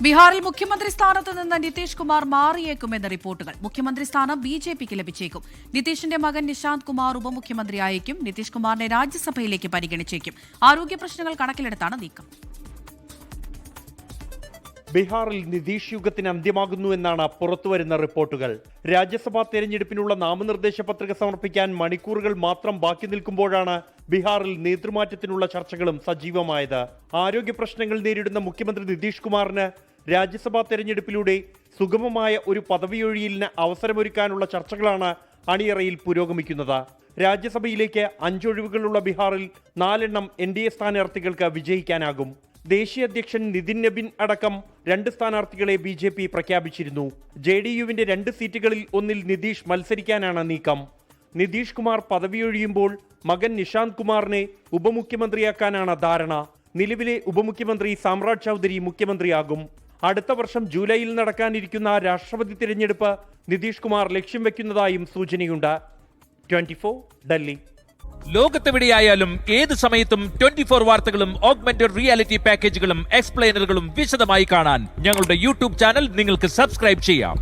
ബീഹാറിൽ മുഖ്യമന്ത്രി സ്ഥാനത്ത് നിന്ന് നിതീഷ് കുമാർ മാറിയേക്കുമെന്ന് റിപ്പോർട്ടുകൾ. മുഖ്യമന്ത്രി സ്ഥാനം ബിജെപിക്ക് ലഭിച്ചേക്കും. നിതീഷിന്റെ മകൻ നിശാന്ത് കുമാർ ഉപമുഖ്യമന്ത്രിയായേക്കും. നിതീഷ് കുമാറിനെ രാജ്യസഭയിലേക്ക് പരിഗണിച്ചേക്കും. ആരോഗ്യ പ്രശ്നങ്ങൾ കണക്കിലെടുത്താണ് നീക്കം. ബീഹാറിൽ നിതീഷ് യുഗത്തിന് അന്ത്യമാകുന്നു എന്നാണ് പുറത്തുവരുന്ന റിപ്പോർട്ടുകൾ. രാജ്യസഭാ തെരഞ്ഞെടുപ്പിനുള്ള നാമനിർദ്ദേശ പത്രിക സമർപ്പിക്കാൻ മണിക്കൂറുകൾ മാത്രം ബാക്കി നിൽക്കുമ്പോഴാണ് ബീഹാറിൽ നേതൃമാറ്റത്തിനുള്ള ചർച്ചകളും സജീവമായത്. ആരോഗ്യ പ്രശ്നങ്ങൾ നേരിടുന്ന മുഖ്യമന്ത്രി നിതീഷ് കുമാറിന് രാജ്യസഭാ തെരഞ്ഞെടുപ്പിലൂടെ സുഗമമായ ഒരു പദവിയൊഴിയലിന് അവസരമൊരുക്കാനുള്ള ചർച്ചകളാണ് അണിയറയിൽ പുരോഗമിക്കുന്നത്. രാജ്യസഭയിലേക്ക് 5 ഒഴിവുകളുള്ള ബീഹാറിൽ 4 NDA സ്ഥാനാർത്ഥികൾക്ക് വിജയിക്കാനാകും. ദേശീയ അധ്യക്ഷൻ നിതിൻ നബിൻ അടക്കം 2 സ്ഥാനാർത്ഥികളെ BJP പ്രഖ്യാപിച്ചിരുന്നു. JDUവിന്റെ 2 സീറ്റുകളിൽ ഒന്നിൽ നിതീഷ് മത്സരിക്കാനാണ് നീക്കം. നിതീഷ് കുമാർ പദവിയൊഴിയുമ്പോൾ മകൻ നിശാന്ത് കുമാറിനെ ഉപമുഖ്യമന്ത്രിയാക്കാനാണ് ധാരണ. നിലവിലെ ഉപമുഖ്യമന്ത്രി സാമ്രാജ് ചൗധരി മുഖ്യമന്ത്രിയാകും. അടുത്ത വർഷം ജൂലൈയിൽ നടക്കാനിരിക്കുന്ന രാഷ്ട്രപതി തിരഞ്ഞെടുപ്പ് നിതീഷ് കുമാർ ലക്ഷ്യം വെക്കുന്നതായും സൂചനയുണ്ട്. 24 ഡൽഹി. ലോകത്തെവിടെയായാലും ഏത് സമയത്തും 24 വാർത്തകളും ഓഗ്മെന്റഡ് റിയാലിറ്റി പാക്കേജുകളും എക്സ്പ്ലെയിനറുകളും വിശദമായി കാണാൻ ഞങ്ങളുടെ യൂട്യൂബ് ചാനൽ നിങ്ങൾക്ക് സബ്സ്ക്രൈബ് ചെയ്യാം.